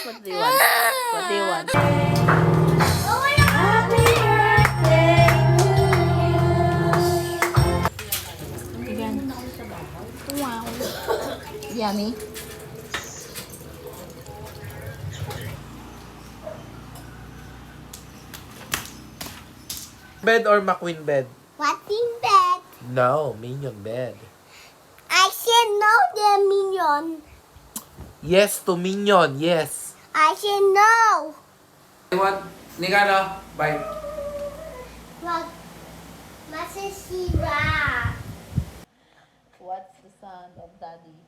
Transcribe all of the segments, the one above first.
What do you want? What do you want? Happy birthday to you. Again. Wow. Yummy. Bed or McQueen bed? What's in bed? No, Minion bed. I said no, the minion. Yes to Minion, yes. I said no. What? Nikano? Bye. Wag. Masisira. What's the sound of daddy?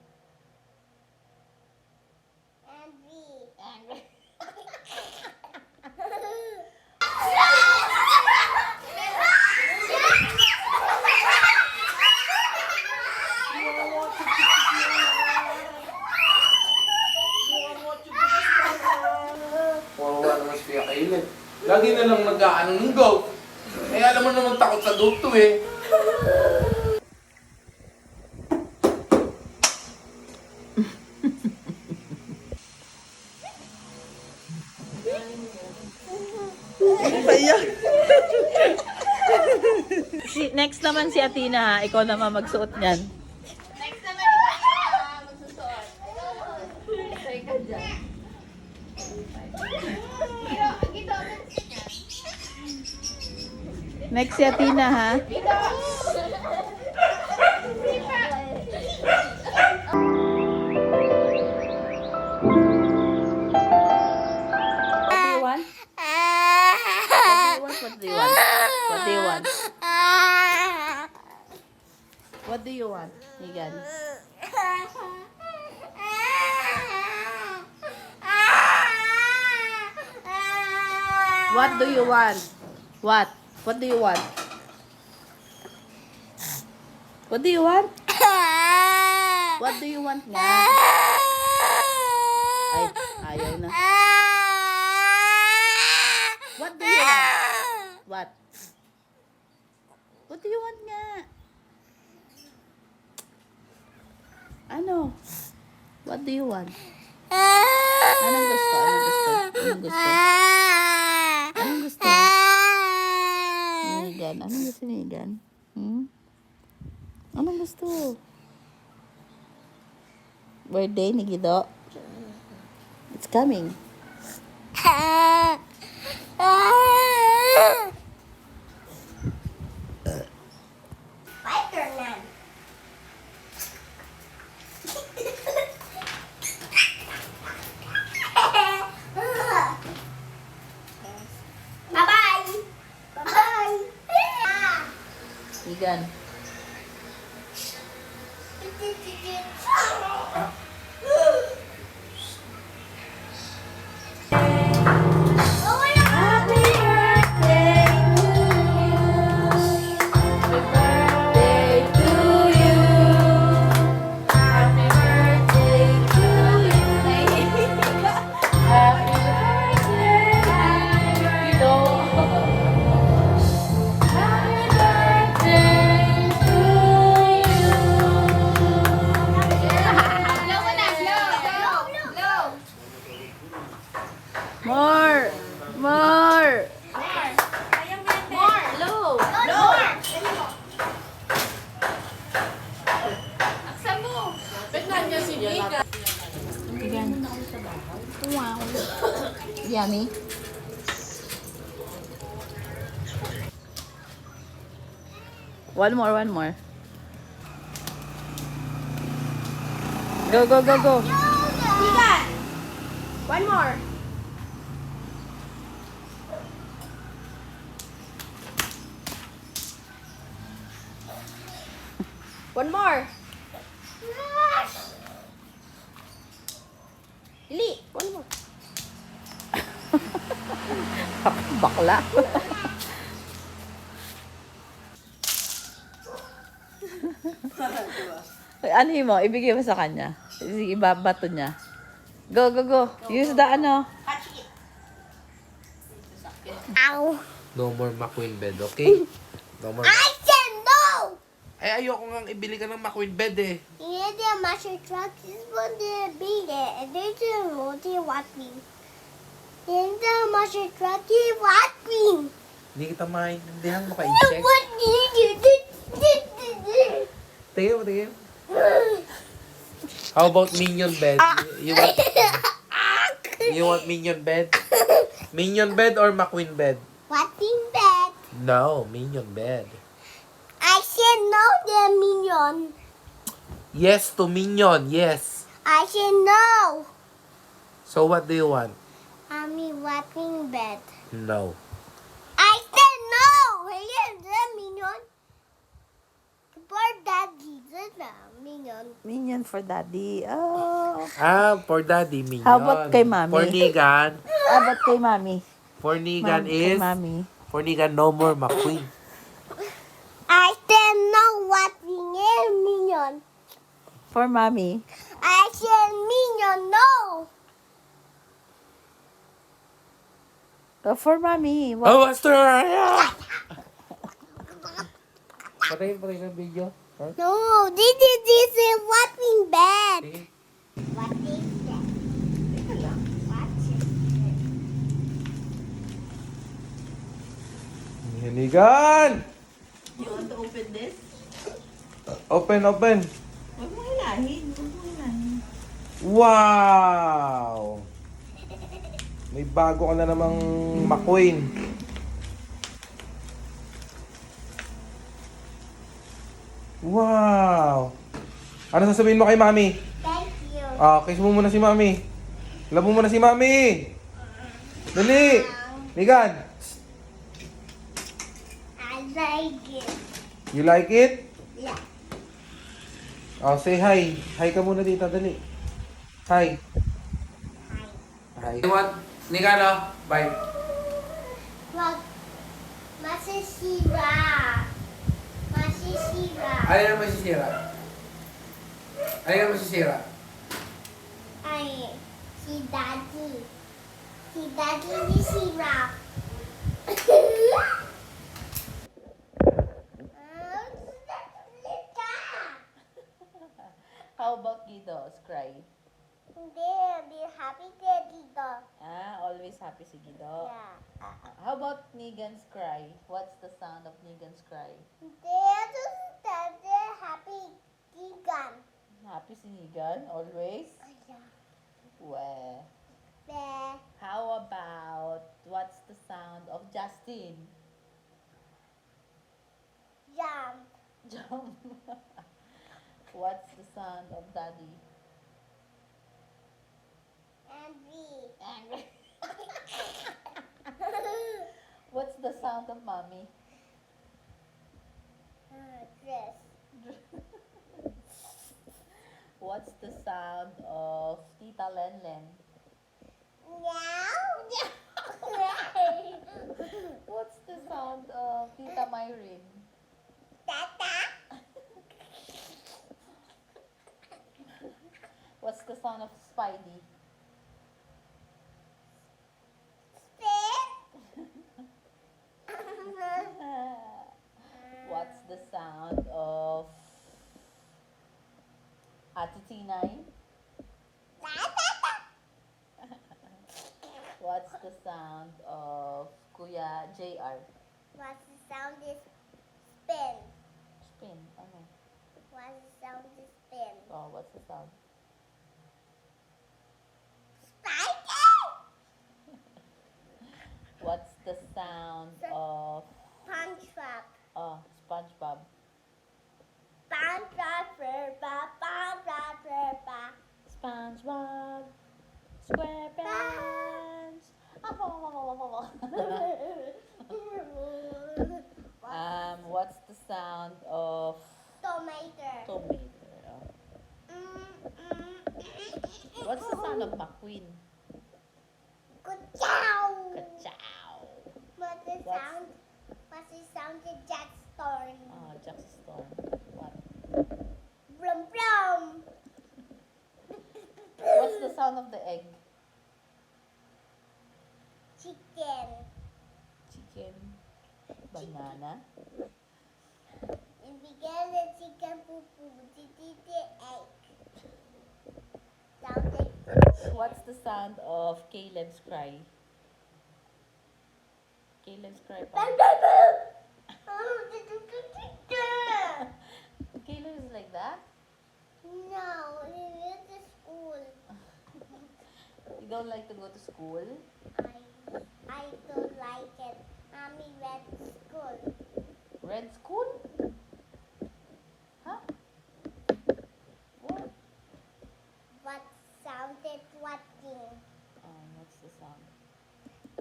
Angry. Wawa naman si Kuya Kailin. Lagi na lang nag-aano ng goat. Eh, alam mo naman takot sa goat to eh. Next naman si Athena, ha? Ikaw naman magsuot niyan. Next naman ikaw magsusuot. Sorry ka dyan. Next si Athena, ha? What do you want? What do you want? What do you want? What do you want? Megan. What do you want? What? What do you want? What do you want? What do you want nga? Ay, ayaw na. What do you want? What? What do you want nga? Ano? What do you want? Anong gusto? Anong gusto? Anong gusto? Anong gusto? Megan. Anong gusto ni Megan? Anong gusto? Birthday ni Gido? It's coming. Fighter na. Bye-bye. Bye-bye. Megan. Happy birthday to you. Happy birthday to you. Happy birthday to you. Happy birthday, Gido. Happy birthday to you. Blow mo na, blow. More! More! More. Low. More. Aksan mo. Megan. Wow. Yummy. One more, one more. Go, go, go, go. Tiga. One more. One more. Dili. One more. Bakla. Ano mo? Ibigay mo sa kanya. Sige, babato niya. Go, go, go. Use the ano. Ow. No more McQueen bed, okay? No more. I said no. Eh, ayoko nga ibili ka ng McQueen bed eh. Yeah, the master truck is for the big and there's a multi watching. And the master truck is watching. Hindi kita maintindihan mo ka-insect. What did you do? Tingin mo, tingin. How about minion bed? You want minion bed? Minion bed or McQueen bed? Watching bed. No, minion bed. I said no, the minion. Yes to minion, yes. I said no. So what do you want? I mean watching bed. No. I said no. Here's the minion. For daddy, the minion. Minion for daddy. Oh. Ah, for daddy, minion. How about kay mommy? For Nigan. How about kay mami? For Nigan Kay is... mami. For Nigan, no more McQueen. I said no watching a minion. For mami. I said minion no. For mami. Oh, Master! Patayin ng video. Huh? No, this is watching bed. Sige. Watching bed. Nigan! You want to open this? Open, open. Huwag mo hilahin. Wow! May bago ka na namang McQueen. Wow! Ano sasabihin mo kay Mami? Thank you. Kiss mo muna si Mami. Love mo muna si Mami. Dali! Nigan! I like it. You like it? Yeah. Say hi. Hi ka muna dito, dali. Hi. Hi. What? Nigan, bye. Wag. Masisira. Masisira. Alin ang masisira? Alin ang masisira? Ay, si Daddy. Si Daddy nisira. How about Gido's cry? Hindi, be happy ka dito. Always happy si Gido. Yeah. How about Nigan's cry? What's the sound of Nigan's cry? Hindi, Daddy happy gigan. Happy si Nigan, always? Yeah. Weh. Be. How about, what's the sound of Justin? Jump. Jump. What's the sound of Daddy? And be. Angry. What's the sound of Mommy? Dress. What's the sound of Tita Lenlen? Meow. What's the sound of Tita Myrene? Tata. What's the sound of Spidey? Spit. What's the sound of Ate Tinay? What's the sound of Kuya JR? What's the sound is spin? Spin. Ano? What's the sound is spin? Oh, what's the sound? Spider! What's the sound of SpongeBob. SpongeBob? SpongeBob SquarePants. What's the sound of Tomato. tomato? What's the sound of McQueen? Ka-chow. Ka-chow. What's the sound? What's the sound of Jack Storm? Jack Storm. What? Blum blum. What's the sound of the egg? Chicken. Chicken. Banana. And began the chicken poo poo. Did the egg. Sounded What's the sound of Caleb's cry? Caleb's cry pa. Caleb is like that? No, he went to school. You don't like to go to school? I don't like it. Mommy went to school. Red school? Huh? What? What sounded watching? What's the sound?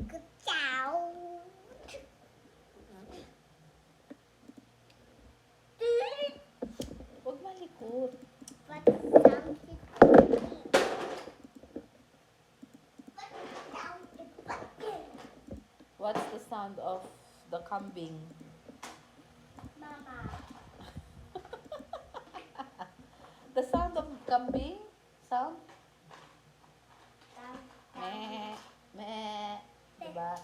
Good cow. Huwag malikot. What sounded watching? What sounded watching? What's the sound of the kambing? Mama. The sound of kambing? Sound? Sound. Meh. Meh. Diba?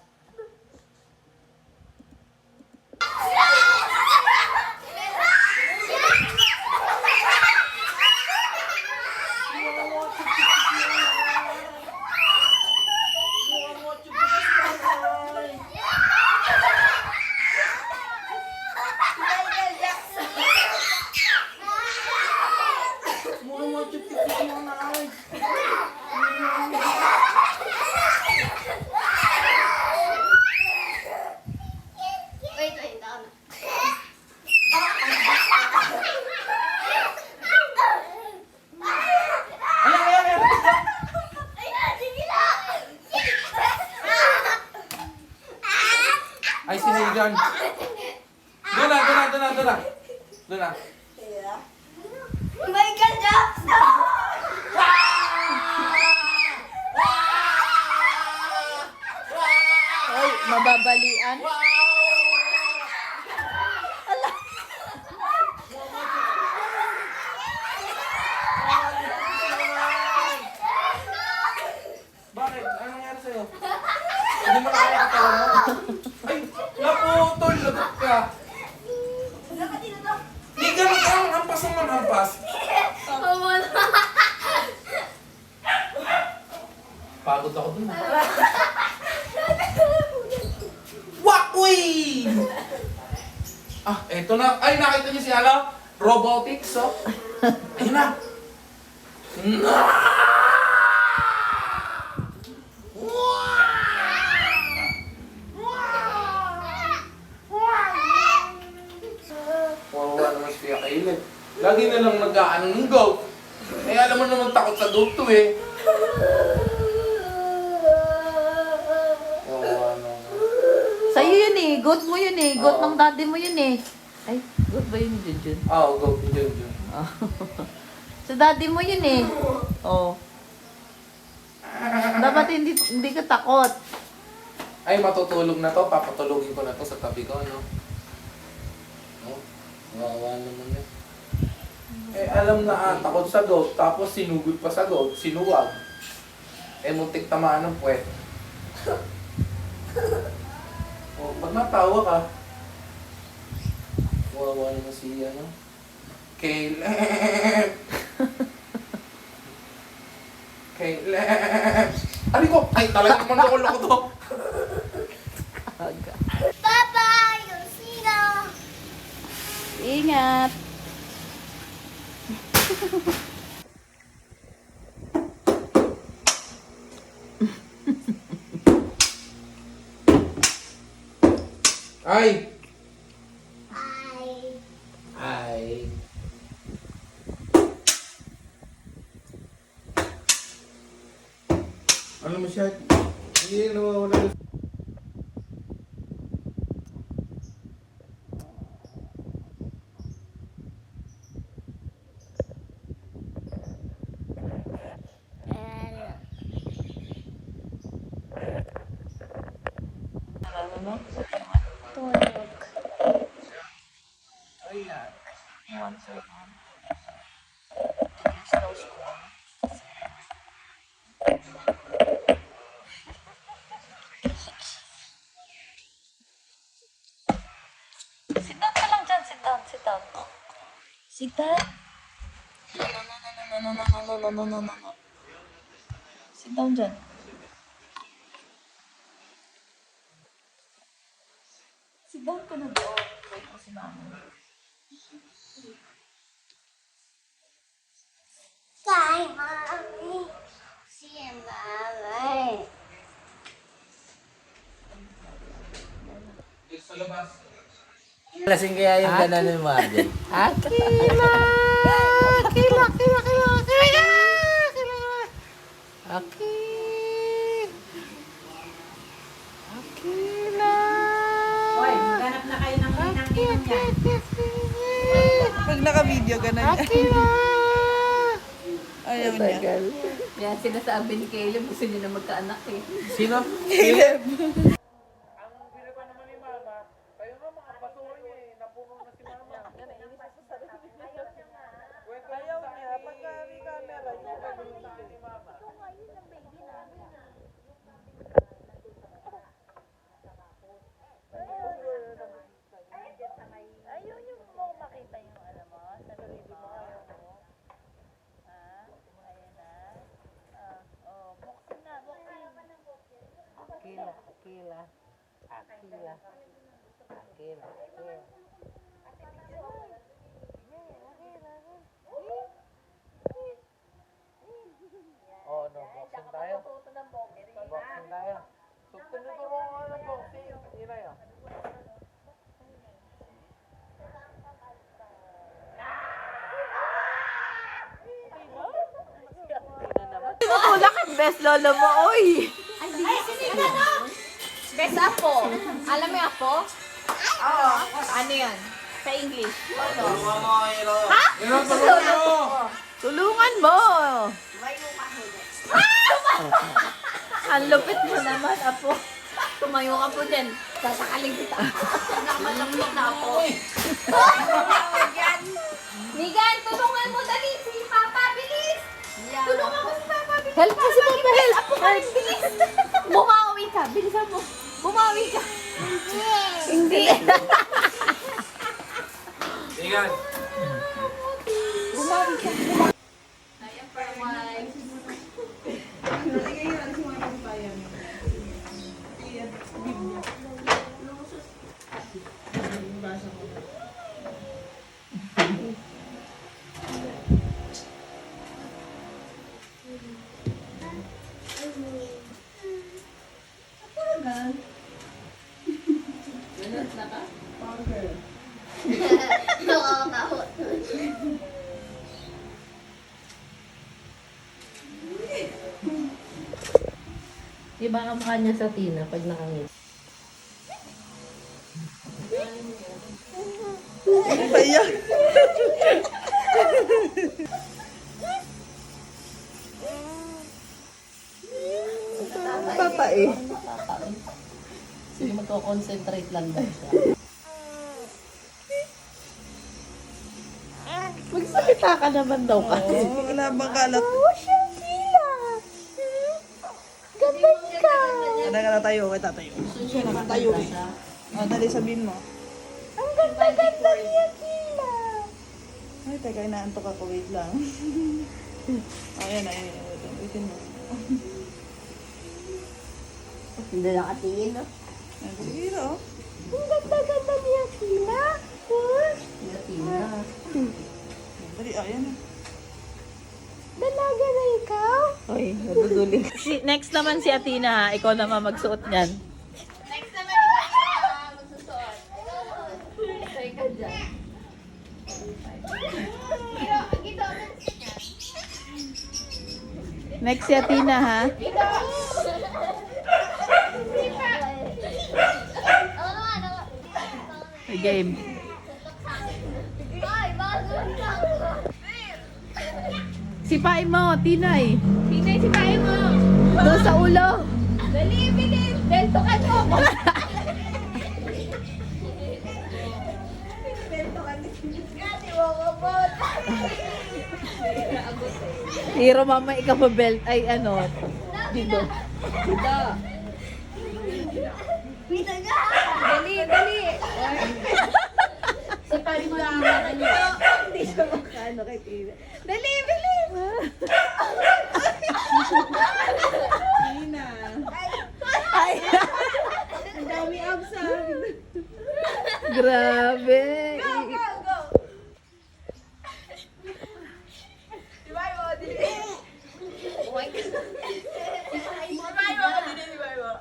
Wait, down. Ay, sinigan. Doon na, doon na, doon na, doon na. Doon na. Michael Jackson! Ay, mababalian. Bakit? Ano nangyari sa'yo? Hindi mo na kaya katawan mo. Ay, naputol. Lagot ka. Hindi ganun ka. Hampas naman, hampas. Pagod ako dun. Wakoy! Ah, eto na. Ay, nakita niyo si Ala? Robotics, oh. Ayun na. Wawa naman si Kuya Caleb. Lagi na lang nag-aano ng goat. Eh, alam mo naman takot sa goat to eh. Wawa naman. Sa'yo yun eh. Goat mo yun eh. Goat ng daddy mo yun eh. Ay, goat ba yun, Junjun? Oo, goat. Yun. Oh. Sa daddy mo yun eh. Oh. Dapat hindi ka takot. Ay, matutulog na to. Papatulogin ko na to sa tabi ko, no? No? Wawa naman yun. Eh, alam na takot sa goat. Tapos sinugod pa sa goat. Sinuwag. Eh, muntik tamaan ng puwet. Oh, pag natawa ka, wawa naman si, ano? Caleb! Caleb! Ano ko? Ay, talagang manloko-loko to. Aga. Bye-bye! You'll see you! Ingat. Ay! Bye! Ay! Ano mo siya? Hindi nawawala. Ano no? Tulog. Ayan. Once a month. Sit down ka lang dyan. Sit down. no. Sit down dyan. Sit down ka na doon. Wait mo si mama. Hi, Mommy. See you, Mommy. Sa labas. Lasing kaya yung gananin mo, Adel. Akila! Akila! Akila! Hoy, maghanap na kayo ng ninang-ninang yan. Pag naka-video, ganun yan. Akila! Ayaw niya. Yan, sinasabi ni Kayo, gusto niyo na magkaanak eh. Sino? Caleb! Ang binaban naman ni Mama, kayo nga mga patuloy niya eh, napuno na si Mama. Ayaw niya, pagka may camera, yung pagkalutaan ni Mama. Ayaw niyo mo makita yung alam mo, sarili mo. Ha? Ayan na. Buksin na, buksin. Akila. Oh, no, boxing tayo. Boxing tayo. Suktan nito mo nga ng boxing. Ina yan. Oh, lakad best lolo mo, oy! Best apo. Alam mo yung apo? Oo. Ano yan? Sa English. Ano? Tulungan mo! Ang lupit mo naman, apo. Tumayo ka po dyan. Sasakaling kita. Nakamalambot na ako. Migan, tulungan mo dali si Papa. Bilis! Tulungan mo si Papa. Bilis! Help mo si Papa, help! Apo ka rin, bilis! Bumawi ka. Bilisan mo. Bumawi ka. Hindi. Ingat. Bumawi ka. Ayan, for a while. Nakakatakot. Iba ang mukha niya sa Tina pag nakangit. Ano ba yan? Papa eh. Sige, magko-concentrate lang daw siya. Magsalita ka naman daw kasi. Oo, wala bang kalat. Gabat ka. Ano ka natayo? Ay, tatayo. Siya naman tayo eh. Oh, dali sabihin mo. Ang ganda-ganda niya, Kila. Ay, teka, inaantok ako. Wait lang. Ayan. Waitin mo. Hindi nakatingin, no? Ayan, sige, oh. Ang ganda-ganda niya, Kila. Hindi Tina. Dali, ayan na. Dalaga na ikaw? Oy, naduduling. Next naman si Atina ha. Ikaw naman magsuot niyan. Next naman ikaw magsusuot. Try ka dyan. Next si Atina ha. Game. Sipain mo, Tinay. Tinay, sipahin mo. Doon sa ulo. Dali, bilis. Bentokan mo. Hiro mama, ikaw pa belt. Ay, ano. Dito. Dali, dali. Sipahin mo lang. Dali. Hindi siya makano kay Tina. Dali, bilis. Ay. Ang dami abs Grabe.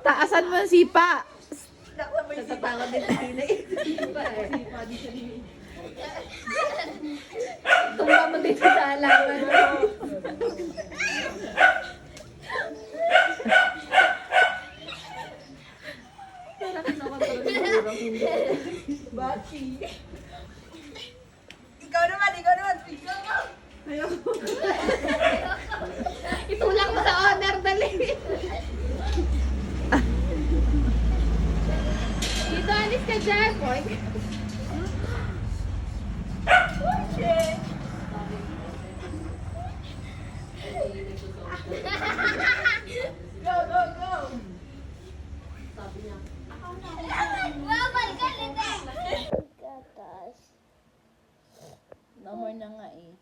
Taasan mo ang sipa. Natatakot din sa hina eh. Tumba mo dito sa alaman mo. Parang kinokontrol yung urang hindi. Bati. Ikaw naman. Ikaw mo. Ayoko. Itulak mo sa owner, dali. Dito, alis ka dyan. Gatas. No more na nga eh.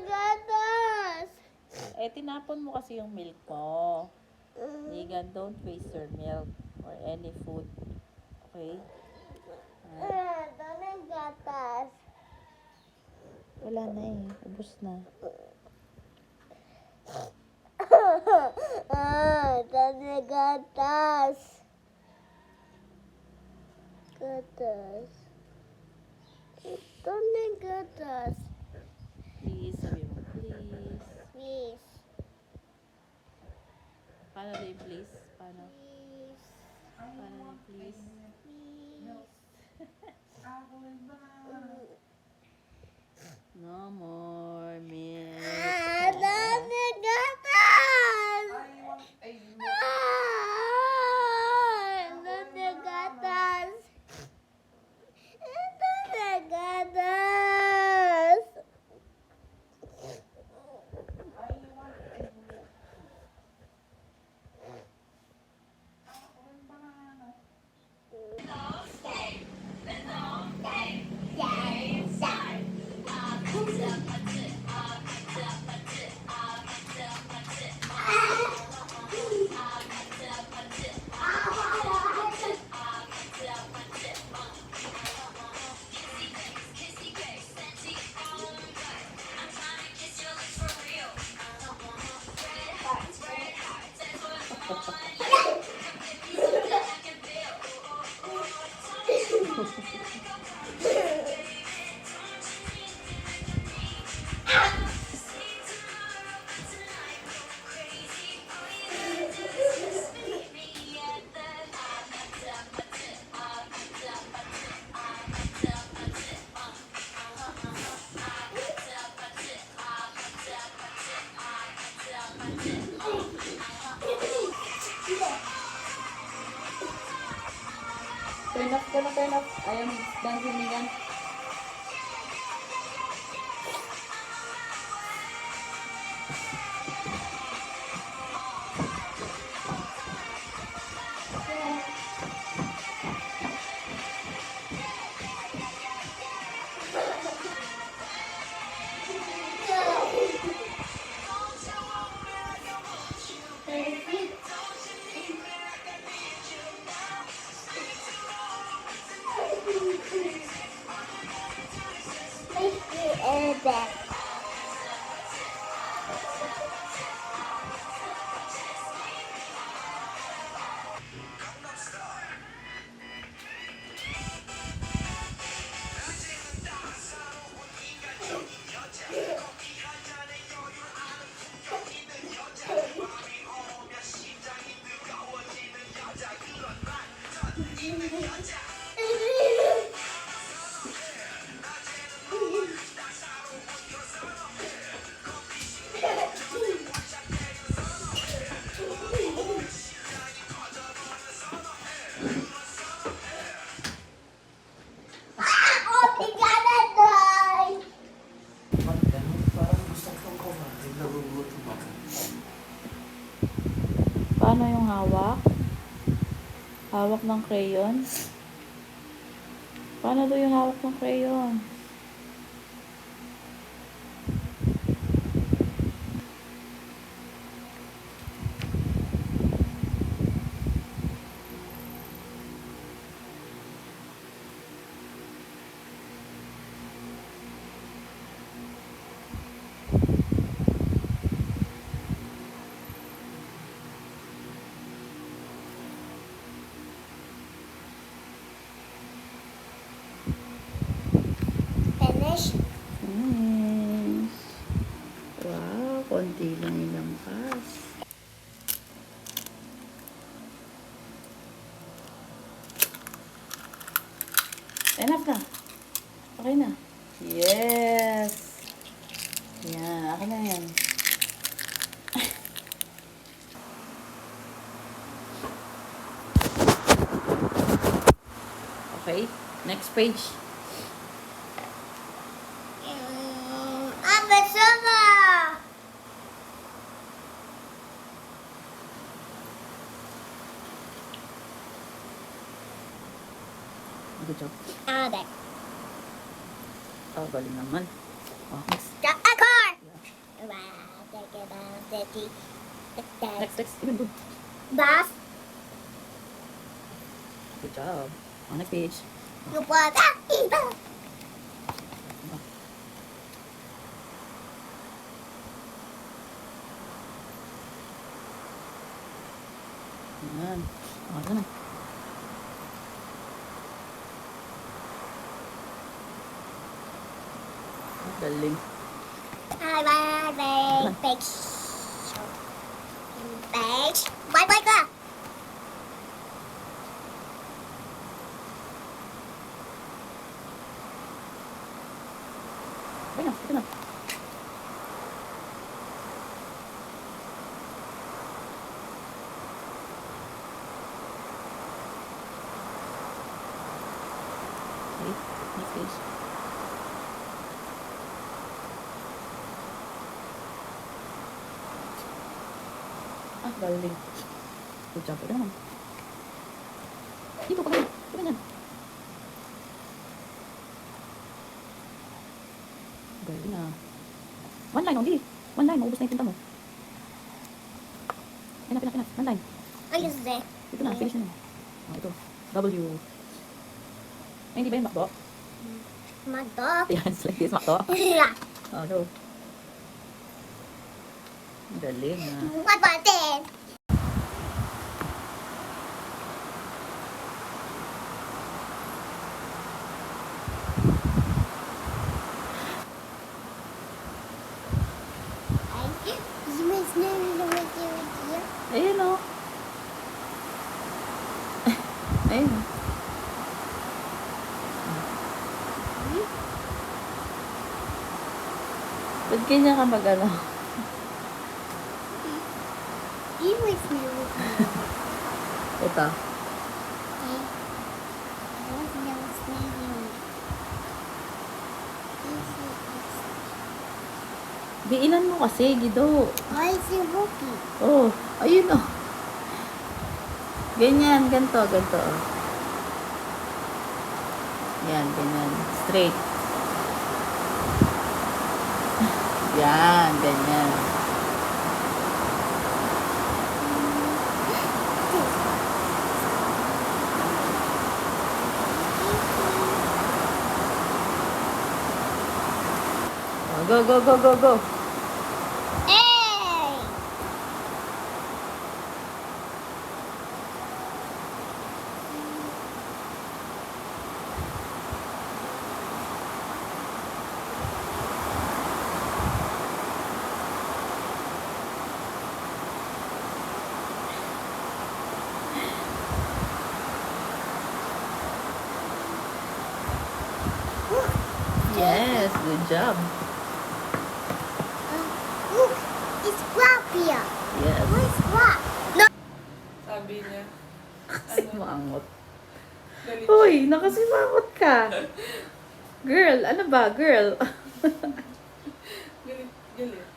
Gatas. Eh, tinapon mo kasi yung milk mo. Megan, don't waste your milk or any food. Okay? Gatas. Wala na eh. Ubus na. Gatas. Gatas. Gatas. Please, sabi mo. Please. Please. Paano ba yung please? Paano? Please. Paano yung please? No more milk. Gatas. Gatas. Gatas. Turn off ko na, turn off. Ayaw dancing Megan. Paano yung hawak? Hawak ng crayon? Paano daw yung hawak ng crayon? konti lang ilampas. Enough na. Okay na. Yes! Yan, akin na yan. Okay, next page. Abasaba! Good job. There. Oh, galing naman. Oh, next. A car! Next. Even good. Bus. Good job. Oh, next page. You bought that. Yan. Oh, ito na. Oh, galing. Page. Bye ka. Okay na, ito na. Okay, next page. Ah, galing. Good job. Ito naman. Dito, pagkain. Ito ganyan. Galing na. One line only. One line, maubos na yung tinta mo. Enough. One line. Ayos de. Ito na, finish na. Oh, ito. W. Ay, hindi ba yung makdo? Magdop. Yan, it's like this, makdo. Yeah. Oh, no. Galing na. What about it? Ayun o. Ayun o. Ba't ganyan ka mag-ano? Ito. Biilan mo kasi, Gido. Why is it working? Oh, ayun o. Ganyan, ganito. Oh. Yan, ganyan. Straight. Yan, ganyan. Oh, go. Hey! Yes, good job. Look, it's crab here. Yes. Where's crab? No. Sabi niya, Simangot. galit. Uy, nakasimangot ka. Girl, ano ba? Girl. Galit.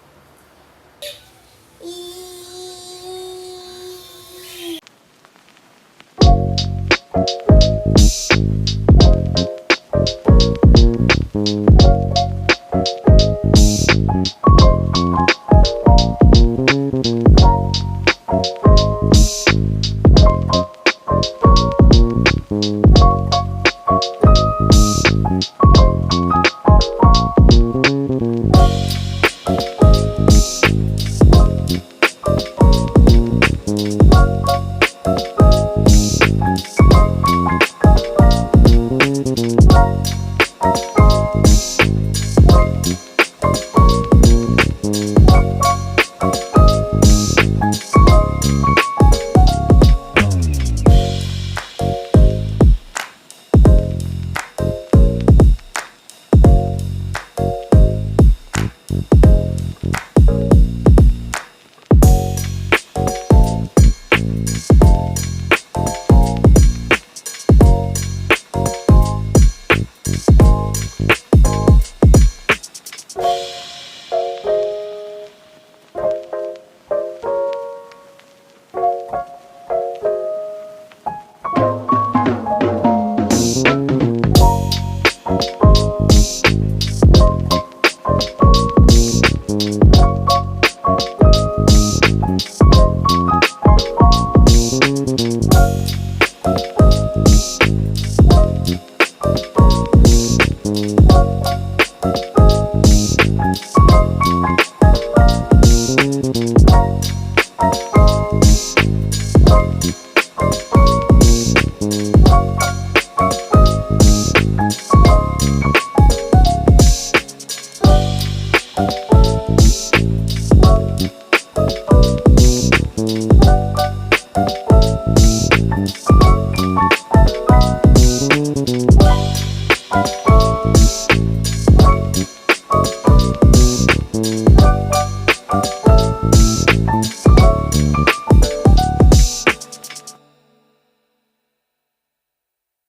Bye.